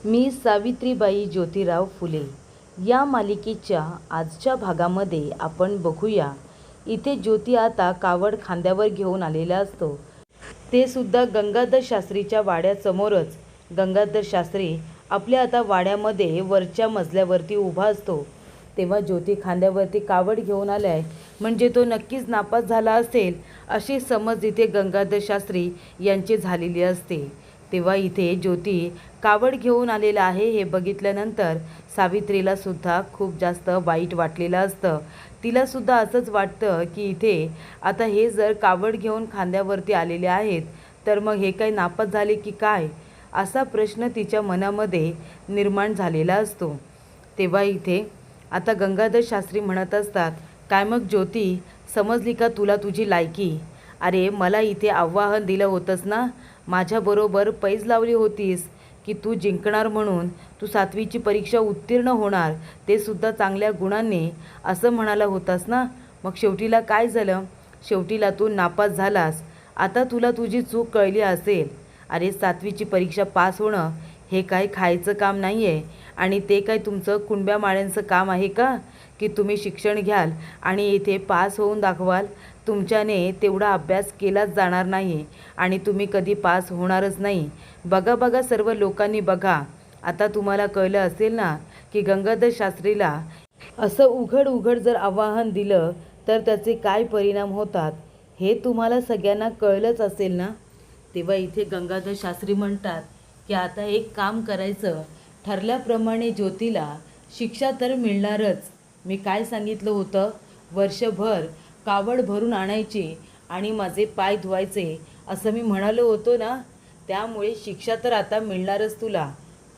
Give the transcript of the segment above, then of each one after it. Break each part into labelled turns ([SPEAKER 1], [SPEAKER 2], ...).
[SPEAKER 1] मी सावित्रीबाई ज्योतिराव फुले या मालिकेच्या आजच्या भागामध्ये आपण बघूया. इथे ज्योती आता कावड खांद्यावर घेऊन आलेला असतो, ते सुद्धा गंगाधर शास्त्रीच्या वाड्यासमोरच. गंगाधर शास्त्री आपल्या आता वाड्यामध्ये वरच्या मजल्यावरती उभा असतो. तेव्हा ज्योती खांद्यावरती कावड घेऊन आलाय म्हणजे तो नक्कीच नापास झाला असेल अशी समज इथे गंगाधर शास्त्री यांची झालेली असते. तेव्हा इथे ज्योती कावड घेऊन आलेला आहे हे बघितल्यानंतर सावित्रीला सुद्धा खूप जास्त वाईट वाटलेलं असतं. तिला सुद्धा असंच वाटतं की इथे आता हे जर कावड घेऊन खांद्यावरती आलेले आहेत तर मग हे काही नापास झाले की काय, असा प्रश्न तिच्या मनामध्ये निर्माण झालेला असतो. तेव्हा इथे आता गंगाधर शास्त्री म्हणत असतात, काय मग ज्योती, समजली का तुला तुझी लायकी? अरे मला इथे आव्हान दिलं होतंस ना, माझ्याबरोबर पैज लावली होतीस की तू जिंकणार म्हणून, तू 7वीची परीक्षा उत्तीर्ण होणार, ते सुद्धा चांगल्या गुणांनी, असं म्हणाला होतास ना. मग शेवटीला काय झालं? शेवटीला तू नापास झालास. आता तुला तुझी चूक कळली असेल. अरे 7वीची परीक्षा पास होणं हे काय खायचं काम नाही आहे, आणि ते काय तुमचं कुणब्या माळ्यांचं काम आहे का की तुम्ही शिक्षण घ्याल आणि इथे पास होऊन दाखवाल? तुमच्याने तेवढा अभ्यास केलाच जाणार नाही आणि तुम्ही कधी पास होणारच नाही. बघा बघा सर्व लोकांनी बघा, आता तुम्हाला कळलं असेल ना की गंगाधर शास्त्रीला असं उघड उघड जर आव्हान दिलं तर त्याचे काय परिणाम होतात हे तुम्हाला सगळ्यांना कळलंच असेल ना. तेव्हा इथे गंगाधर शास्त्री म्हणतात की आता एक काम करायचं, ठरल्याप्रमाणे ज्योतीला शिक्षा तर मिळणारच. मी काय सांगितलं होतं, वर्षभर कावड भरून आणायची आणि माझे पाय धुवायचे असं मी म्हणालो होतो ना, त्यामुळे शिक्षा तर आता मिळणारच तुला.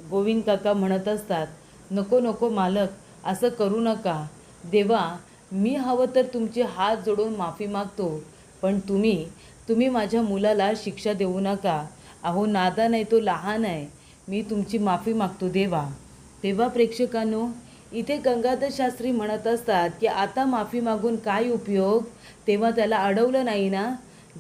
[SPEAKER 1] गोविंद काका म्हणत असतात, नको नको मालक, असं करू नका. देवा, मी हवं तर तुमचे हात जोडून माफी मागतो, पण तुम्ही माझ्या मुलाला शिक्षा देऊ नका. अहो नादान आहे, तो लहान आहे. मी तुमची माफी मागतो देवा. तेव्हा प्रेक्षकांनो, इथे गंगाधर शास्त्री म्हणत असतात की आता माफी मागून काय उपयोग? तेव्हा त्याला अडवलं नाही ना.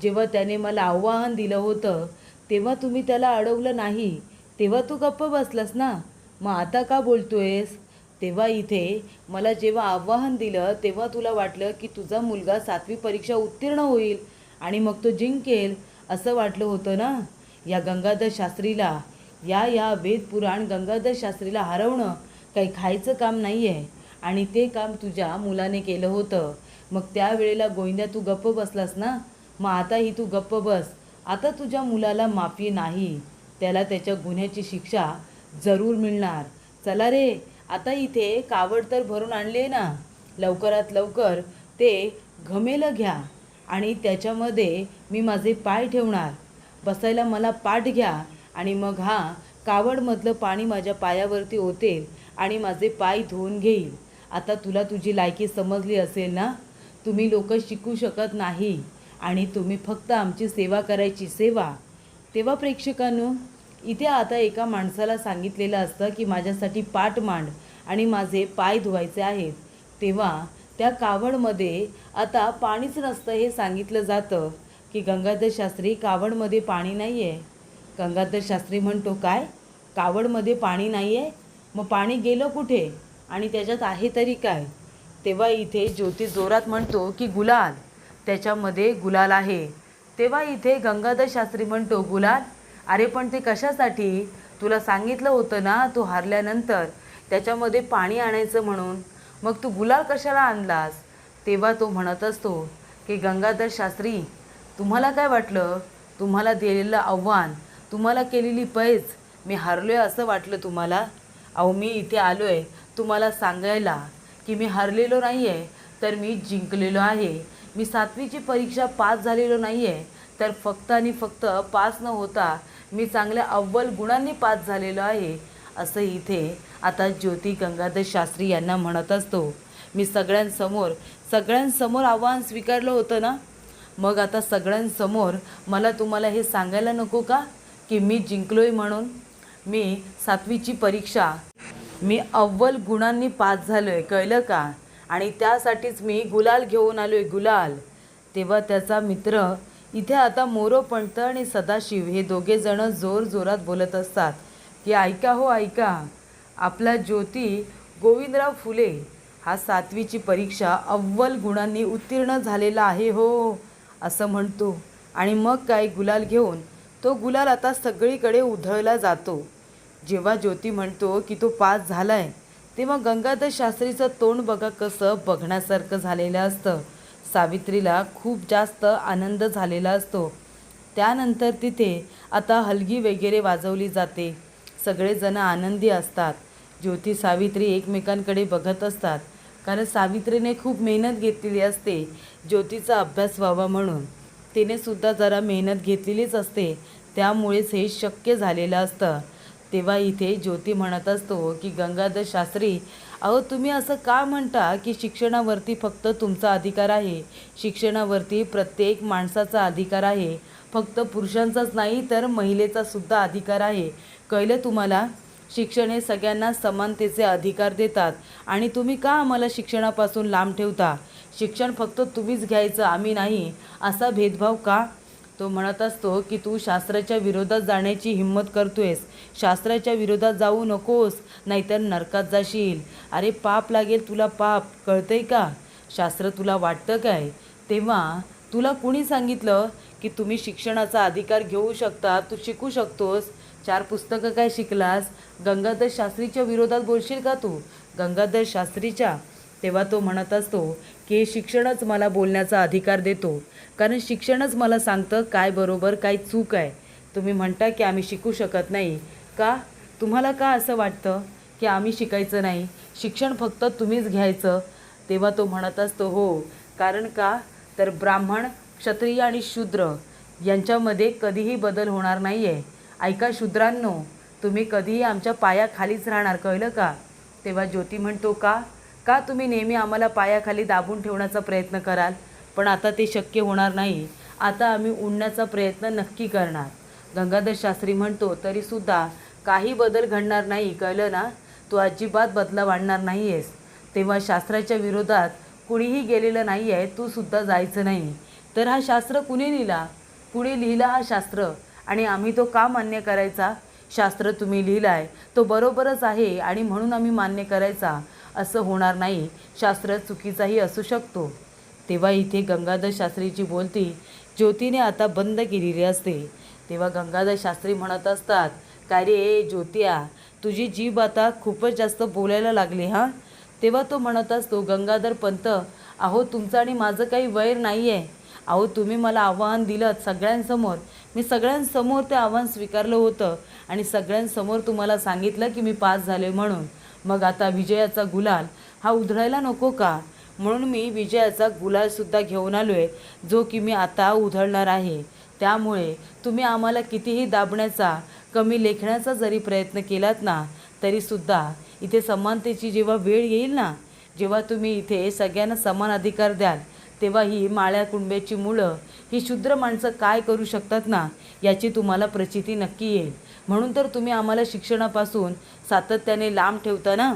[SPEAKER 1] जेव्हा त्याने मला आव्हान दिलं होतं तेव्हा तुम्ही त्याला अडवलं नाही, तेव्हा तू गप्प बसलास ना. मग आता का बोलतोयस? तेव्हा इथे मला जेव्हा आव्हान दिलं तेव्हा तुला वाटलं की तुझा मुलगा 7वी परीक्षा उत्तीर्ण होईल आणि मग तो जिंकेल, असं वाटलं होतं ना. या गंगाधर शास्त्रीला, या वेदपुराण गंगाधर शास्त्रीला हरवणं काही खायचं काम नाही आहे, आणि ते काम तुझ्या मुलाने केलं होतं. मग त्यावेळेला गोविंदा तू गप्प बसलास ना, मग आताही तू गप्प बस. आता तुझ्या मुलाला माफी नाही, त्याला त्याच्या गुन्ह्याची शिक्षा जरूर मिळणार. चला रे, आता इथे कावड तर भरून आणले ना, लवकरात लवकर ते घमेलं घ्या आणि त्याच्यामध्ये मी माझे पाय ठेवणार. बसायला मला पाठ घ्या आणि मग हा कावडमधलं पाणी माझ्या पायावरती ओतेल आणि माझे पाय धुवून घेईल. आता तुला तुझी लायकी समजली असेल ना. तुम्ही लोक शिकू शकत नाही आणि तुम्ही फक्त आमची सेवा करायची, सेवा. तेव्हा प्रेक्षकांनो, इथे आता एका माणसाला सांगितलेलं असतं की माझ्यासाठी पाठ मांड आणि माझे पाय धुवायचे आहेत. तेव्हा त्या कावडमध्ये आता पाणीच नसतं हे सांगितलं जातं की गंगाधर शास्त्री, कावडमध्ये पाणी नाही आहे. गंगाधर शास्त्री म्हणतो, काय कावडमध्ये पाणी नाही आहे? मग पाणी गेलं कुठे आणि त्याच्यात आहे तरी काय? तेव्हा इथे ज्योती जोरात म्हणतो की गुलाल, त्याच्यामध्ये गुलाल आहे. तेव्हा इथे गंगाधर शास्त्री म्हणतो, गुलाल? अरे पण ते कशासाठी? तुला सांगितलं होतं ना तू हारल्यानंतर त्याच्यामध्ये पाणी आणायचं म्हणून, मग तू गुलाल कशाला आणलास? तेव्हा तो म्हणत असतो की गंगाधर शास्त्री, तुम्हाला काय वाटलं? तुम्हाला दिलेलं आव्हान, तुम्हाला केलेली पैज, मी हारलोय असं वाटलं तुम्हाला? अहो मी इथे आलो आहे तुम्हाला सांगायला की मी हारलेलो नाही आहे, तर मी जिंकलेलो आहे. मी 7वीची परीक्षा पास झालेलो नाही आहे, तर फक्त आणि फक्त पास न होता मी चांगल्या अव्वल गुणांनी पास झालेलो आहे, असं इथे आता ज्योती गंगाधर शास्त्री यांना म्हणत असतो. मी सगळ्यांसमोर आव्हान स्वीकारलं होतं ना, मग आता सगळ्यांसमोर मला तुम्हाला हे सांगायला नको का की मी जिंकलोय म्हणून? मी 7वीची परीक्षा मी अव्वल गुणांनी पास झालो आहे, कळलं का? आणि त्यासाठीच मी गुलाल घेऊन आलो आहे, गुलाल. तेव्हा त्याचा मित्र इथे आता मोरोपंत आणि सदाशिव हे दोघेजणं जोरात बोलत असतात. की ऐका हो ऐका, आपला ज्योती गोविंदराव फुले हा 7वीची परीक्षा अव्वल गुणांनी उत्तीर्ण झालेला आहे हो, असं म्हणतो. आणि मग काय गुलाल घेऊन तो गुलाल आता सगळीकडे उधळला जातो. जेव्हा ज्योती म्हणतो की तो पास झालाय, तेव्हा गंगाधर शास्त्रीचं तोंड बघा कसं बघण्यासारखं झालेलं असतं. सावित्रीला खूप जास्त आनंद झालेला असतो. त्यानंतर तिथे आता हलगी वगैरे वाजवली जाते. सगळेजण आनंदी असतात. ज्योती सावित्री एकमेकांकडे बघत असतात, कारण सावित्रीने खूप मेहनत घेतलेली असते ज्योतीचा अभ्यास व्हावा म्हणून. तिने सुद्धा जरा मेहनत घेतलेलीच असते, त्यामुळेच हे शक्य झालेलं असतं. तेव्हा इथे ज्योती म्हणत असतो की गंगाधर शास्त्री, अहो तुम्ही असं का म्हणता की शिक्षणावरती फक्त तुमचा अधिकार आहे? शिक्षणावरती प्रत्येक माणसाचा अधिकार आहे. फक्त पुरुषांचाच नाही तर महिलेचा सुद्धा अधिकार आहे. कळलं तुम्हाला? शिक्षण हे सगळ्यांना समानतेचे अधिकार देतात आणि तुम्ही का आम्हाला शिक्षणापासून लांब ठेवता? शिक्षण फक्त तुम्हीच घ्यायचं, आम्ही नाही, असा भेदभाव का? तो म्हणत असतो की तू शास्त्राच्या विरोधात जाण्याची हिंमत करतोयस. शास्त्राच्या विरोधात जाऊ नकोस, नाहीतर नरकात जाशील. अरे पाप लागेल तुला, पाप. कळतंय का? शास्त्र तुला वाटतं काय? तेव्हा तुला कुणी सांगितलं की तुम्ही शिक्षणाचा अधिकार घेऊ शकता, तू शिकू शकतोस? 4 पुस्तकं काय शिकलास? गंगाधर शास्त्रीच्या विरोधात बोलशील का तू? गंगाधर शास्त्रीच्या? तेव्हा तो म्हणत असतो की शिक्षणच मला बोलण्याचा अधिकार देतो, कारण शिक्षणच मला सांगतं काय बरोबर काय चूक आहे. तुम्ही म्हणता की आम्ही शिकू शकत नाही का? तुम्हाला का असं वाटतं की आम्ही शिकायचं नाही, शिक्षण फक्त तुम्हीच घ्यायचं? तेव्हा तो म्हणत असतो हो, कारण का तर ब्राह्मण, क्षत्रिय आणि शूद्र यांच्यामध्ये कधीही बदल होणार नाही आहे. ऐका शूद्रांनो, तुम्ही कधीही आमच्या पायाखालीच राहणार, कळलं का? तेव्हा ज्योती म्हणतो का का तुम्ही नेहमी आम्हाला पायाखाली दाबून ठेवण्याचा प्रयत्न कराल? पण आता ते शक्य होणार नाही. आता आम्ही उडण्याचा प्रयत्न नक्की करणार. गंगाधर शास्त्री म्हणतो तरीसुद्धा काही बदल घडणार नाही, कळलं ना? तू अजिबात बदलाव आणणार नाही आहेस. तेव्हा शास्त्राच्या विरोधात कुणीही गेलेलं नाही आहे, तू सुद्धा जायचं नाही. तर हा शास्त्र कुणी लिहिला? कुणी लिहिला हा शास्त्र? आणि आम्ही तो का मान्य करायचा? शास्त्र तुम्ही लिहिला आहे तो बरोबरच आहे आणि म्हणून आम्ही मान्य करायचा, असं होणार नाही. शास्त्र चुकीचाही असू शकतो. तेव्हा इथे गंगाधर शास्त्रीची बोलती ज्योतीने आता बंद केलेली असते. तेव्हा गंगाधर शास्त्री म्हणत असतात, काय रे ज्योतिया, तुझी जीभ आता खूपच जास्त बोलायला लागली हां? तेव्हा तो म्हणत असतो, गंगाधर पंत, अहो तुमचं आणि माझं काही वैर नाही आहे. अहो तुम्ही मला आव्हान दिलं सगळ्यांसमोर, मी सगळ्यांसमोर ते आव्हान स्वीकारलं होतं आणि सगळ्यांसमोर तुम्हाला सांगितलं की मी पास झाले म्हणून. मग आता विजयाचा गुलाल हा उधळायला नको का? म्हणून मी विजयाचा गुलालसुद्धा घेऊन आलो आहे, जो की मी आता उधळणार आहे. त्यामुळे तुम्ही आम्हाला कितीही दाबण्याचा, कमी लेखण्याचा जरी प्रयत्न केलात ना, तरीसुद्धा इथे समानतेची जेव्हा वेळ येईल ना, जेव्हा तुम्ही इथे सगळ्यांना समान अधिकार द्याल, तेव्हा ही माळ्या कुंब्याची मुलं, ही शूद्र माणसं काय करू शकतात ना, याची तुम्हाला प्रचिती नक्की येईल. म्हणून तर तुम्ही आम्हाला शिक्षणापासून सातत्याने लांब ठेवता ना.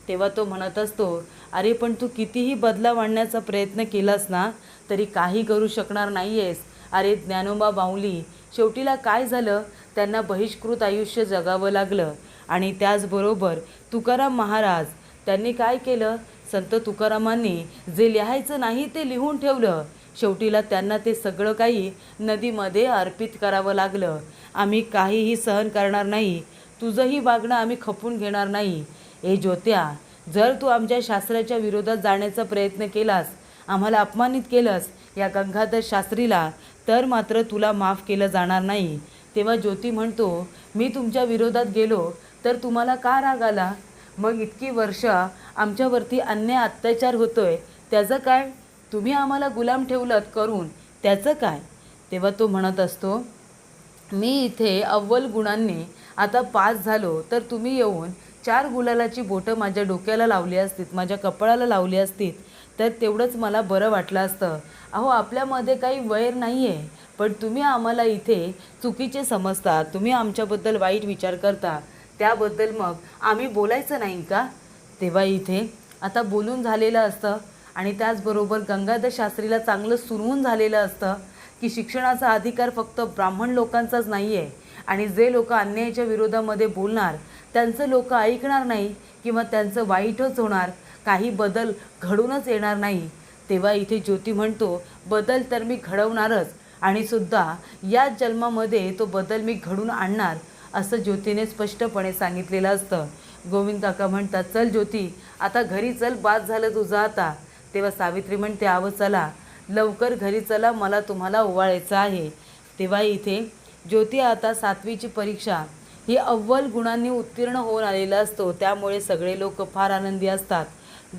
[SPEAKER 1] तेव्हा तो म्हणत असतो, अरे पण तू कितीही बदलाव आणण्याचा प्रयत्न केलास ना, तरी काही करू शकणार नाही आहेस. अरे ज्ञानोबा माऊली, शेवटीला काय झालं, त्यांना बहिष्कृत आयुष्य जगावं लागलं. आणि त्याचबरोबर तुकाराम महाराज, त्यांनी काय केलं, संत तुकारामांनी जे लिहायचं नाही ते लिहून ठेवलं. शेवटीला त्यांना ते सगळं काही नदीमध्ये अर्पित करावं लागलं. आम्ही काहीही सहन करणार नाही, तुझंही वागणं आम्ही खपून घेणार नाही. ए ज्योत्या, जर तू आमच्या शास्त्राच्या विरोधात जाण्याचा प्रयत्न केलास, आम्हाला अपमानित केलंस या गंगाधर शास्त्रीला, तर मात्र तुला माफ केलं जाणार नाही. तेव्हा ज्योती म्हणतो, मी तुमच्या विरोधात गेलो तर तुम्हाला का राग आला? मग इतकी वर्ष आमच्यावरती अन्याय अत्याचार होतोय, त्याचं काय? तुम्ही आम्हाला गुलाम ठेवलं करून, त्याचं काय? तेव्हा तो म्हणत असतो, मी इथे अव्वल गुणांनी आता पास झालो तर तुम्ही येऊन 4 गुलालाची बोटं माझ्या डोक्याला लावली असतीत, माझ्या कपाळाला लावली असतीत, तर तेवढंच मला बरं वाटलं असतं. अहो आपल्यामध्ये काही वैर नाही आहे, पण तुम्ही आम्हाला इथे चुकीचे समजता, तुम्ही आमच्याबद्दल वाईट विचार करता, त्याबद्दल मग आम्ही बोलायचं नाही का? तेव्हा इथे आता बोलून झालेलं असतं आणि त्याचबरोबर गंगाधर शास्त्रीला चांगलं सुरवून झालेलं असतं की शिक्षणाचा अधिकार फक्त ब्राह्मण लोकांचाच नाही आहे आणि जे लोक अन्यायाच्या विरोधामध्ये बोलणार त्यांचं लोक ऐकणार नाही किंवा त्यांचं वाईटच होणार, काही बदल घडूनच येणार नाही. तेव्हा इथे ज्योती म्हणतो, बदल तर मी घडवणारच आणि सुद्धा याच जन्मामध्ये तो बदल मी घडून आणणार, असं ज्योतीने स्पष्टपणे सांगितलेलं असतं. गोविंद काका म्हणतात, चल ज्योती आता घरी चल, बाद झालं तुझं आता. तेव्हा सावित्री म्हणते, आव चला लवकर घरी चला, मला तुम्हाला ओवाळायचं आहे. तेव्हा इथे ज्योती आता 7वीची परीक्षा ही अव्वल गुणांनी उत्तीर्ण होऊन आलेला असतो, त्यामुळे सगळे लोक फार आनंदी असतात.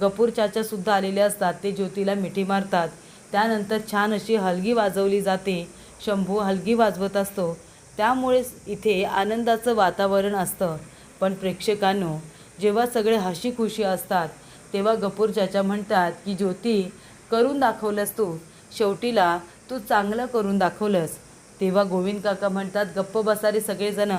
[SPEAKER 1] गफूर चाचासुद्धा आलेले असतात, ते ज्योतीला मिठी मारतात. त्यानंतर छान अशी हलगी वाजवली जाते, शंभू हलगी वाजवत असतो, त्यामुळेच इथे आनंदाचं वातावरण असतं. पण प्रेक्षकांनो, जेव्हा सगळे हशी खुशी असतात तेव्हा गफूर चाचा म्हणतात की ज्योती करून दाखवलंस तू, शेवटीला तू चांगलं करून दाखवलंस. तेव्हा गोविंद काका म्हणतात, गप्प बसा रे सगळेजण,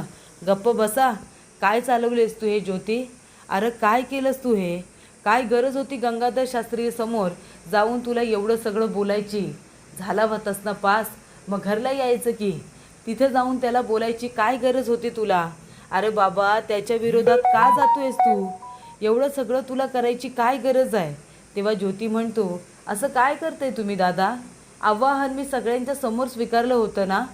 [SPEAKER 1] गप्प बसा. काय चालवलेस तू हे ज्योती? अरे काय केलंस तू हे? काय गरज होती गंगाधर शास्त्री समोर जाऊन तुला एवढं सगळं बोलायची? झाला होतास ना पास, मग घरला यायचं की. तिथे जाऊन त्याला बोलायची काय गरज होती तुला? अरे बाबा, त्याच्या विरोधात का जातोयस तू? एवढं सगळं तुला करायची काय गरज आहे? तेव्हा ज्योती म्हणतो, असं काय करताय तुम्ही दादा? आव्हान मी सगळ्यांच्या समोर स्वीकारलं होतं ना,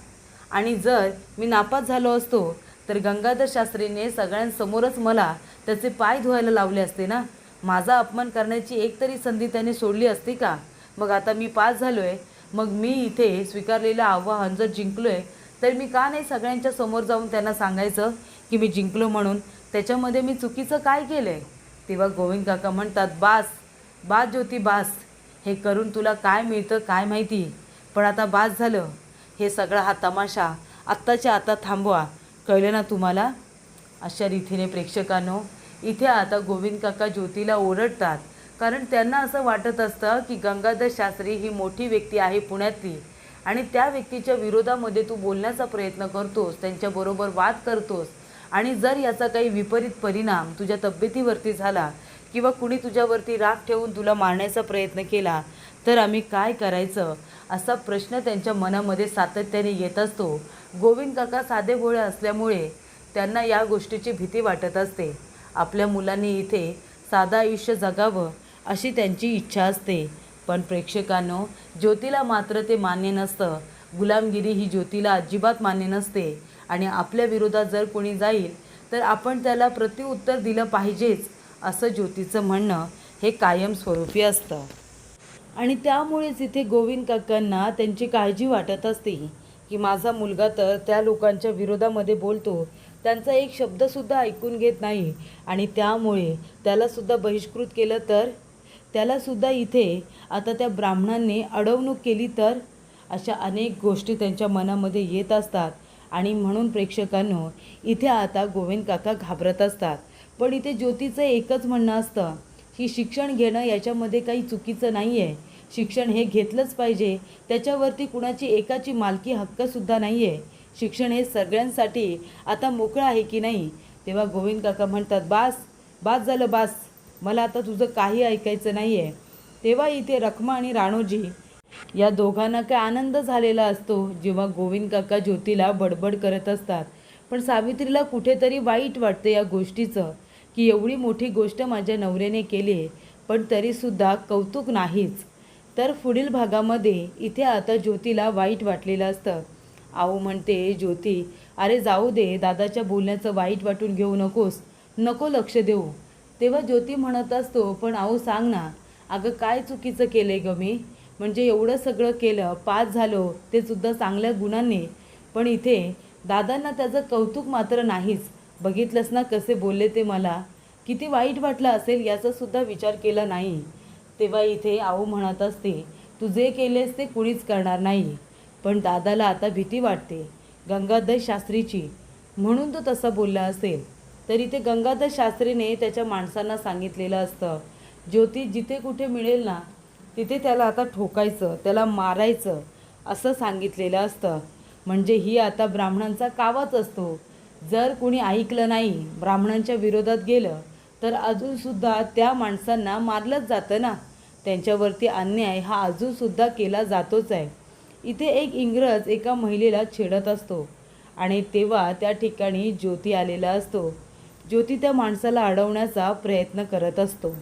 [SPEAKER 1] आणि जर मी नापास झालो असतो तर गंगाधर शास्त्रीने सगळ्यांसमोरच मला त्याचे पाय धुवायला लावले असते ना. माझा अपमान करण्याची एक तरी संधी त्याने सोडली असती का? मग आता मी पास झालो आहे, मग मी इथे स्वीकारलेलं आव्हान जर जिंकलो आहे तर मी का नाही सगळ्यांच्या समोर जाऊन त्यांना सांगायचं की मी जिंकलो म्हणून? त्याच्यामध्ये मी चुकीचं काय केलं आहे? तेव्हा गोविंद काका म्हणतात, बास बास ज्योती बास, हे करून तुला काय मिळतं काय माहिती, पण आता बास झालं. हे सगळा हा तमाशा आत्ताच्या आता थांबवा, कळलं ना तुम्हाला? अशा रीतीने प्रेक्षकांनो, इथे आता गोविंद काका ज्योतीला ओरडतात, कारण त्यांना असं वाटत असतं की गंगाधर शास्त्री ही मोठी व्यक्ती आहे पुण्यातली, आणि त्या व्यक्तीच्या विरोधामध्ये तू बोलण्याचा प्रयत्न करतोस, त्यांच्याबरोबर वाद करतोस, आणि जर याचा काही विपरीत परिणाम तुझ्या तब्येतीवरती झाला किंवा कुणी तुझ्यावरती राग ठेवून तुला मारण्याचा प्रयत्न केला तर आम्ही काय करायचं, असा प्रश्न त्यांच्या मनामध्ये सातत्याने येत असतो. गोविंद काका साधेभोळे असल्यामुळे त्यांना या गोष्टीची भीती वाटत असते. आपल्या मुलांनी इथे साधं आयुष्य जगावं अशी त्यांची इच्छा असते. पण प्रेक्षकांनो, ज्योतीला मात्र ते मान्य नसतं. गुलामगिरी ही ज्योतीला अजिबात मान्य नसते, आणि आपल्या विरोधात जर कोणी जाईल तर आपण त्याला प्रत्युत्तर दिलं पाहिजेच, असं ज्योतीचं म्हणणं हे कायमस्वरूपी असतं. आणि त्यामुळेच इथे गोविंद काकांना त्यांची काळजी वाटत असते की माझा मुलगा तर त्या लोकांच्या विरोधामध्ये बोलतो, त्यांचा एक शब्दसुद्धा ऐकून घेत नाही, आणि त्यामुळे त्यालासुद्धा बहिष्कृत केलं तर, त्यालासुद्धा इथे आता त्या ब्राह्मणांनी अडवणूक केली तर, अशा अनेक गोष्टी त्यांच्या मनामध्ये येत असतात. आणि म्हणून प्रेक्षकांनो, इथे आता गोविंद काका घाबरत असतात. पण इथे ज्योतीचं एकच म्हणणं असतं की शिक्षण घेणं याच्यामध्ये काही चुकीचं नाही आहे, शिक्षण हे घेतलंच पाहिजे, त्याच्यावरती कुणाची एकाची मालकी हक्कसुद्धा नाही आहे, शिक्षण हे सगळ्यांसाठी आता मोकळं आहे की नाही. तेव्हा गोविंद काका म्हणतात, बास बास झालं बास, मला आता तुझं काही ऐकायचं नाही आहे. तेव्हा इथे रखमा आणि राणोजी या दोघांना काय आनंद झालेला असतो जेव्हा गोविंद काका ज्योतीला बडबड करत असतात. पण सावित्रीला कुठेतरी वाईट वाटतं या गोष्टीचं की एवढी मोठी गोष्ट माझ्या नवऱ्याने केली, पण तरीसुद्धा कौतुक नाहीच. तर पुढील भागामध्ये इथे आता ज्योतीला वाईट वाटलेलं असतं. आऊ म्हणते, ज्योती अरे जाऊ दे, दादाच्या बोलण्याचं वाईट वाटून घेऊ नकोस, नको लक्ष देऊ. तेव्हा ज्योती म्हणत असतो, पण आऊ सांग ना, अगं काय चुकीचं केलं ग मी? म्हणजे एवढं सगळं केलं, पास झालो, ते सुद्धा चांगल्या गुणांनी, पण इथे दादांना त्याचं कौतुक मात्र नाहीच. बघितलंस ना कसे बोलले ते, मला किती वाईट वाटलं असेल याचासुद्धा विचार केला नाही. तेव्हा इथे आऊ म्हणत असते, तू जे केलेस ते कुणीच करणार नाही, पण दादाला आता भीती वाटते गंगाधर शास्त्रीची, म्हणून तो तसा बोलला असेल. तर इथे गंगाधर शास्त्रीने त्याच्या माणसांना सांगितलेलं असतं, ज्योती जिथे कुठे मिळेल ना तिथे त्याला आता ठोकायचं, त्याला मारायचं, असं सांगितलेलं असतं. म्हणजे ही आता ब्राह्मणांचा कावाच असतो. जर कोणी ऐकलं नाही, ब्राह्मणांच्या विरोधात गेलं तर अजूनसुद्धा त्या माणसांना मारलंच जातं ना, त्यांच्यावरती अन्याय हा अजूनसुद्धा केला जातोच आहे. इथे एक इंग्रज एका महिलेला छेडत असतो आणि तेव्हा त्या ठिकाणी ज्योती आलेला असतो. ज्योती त्या माणसाला अडवण्याचा प्रयत्न करत असतो.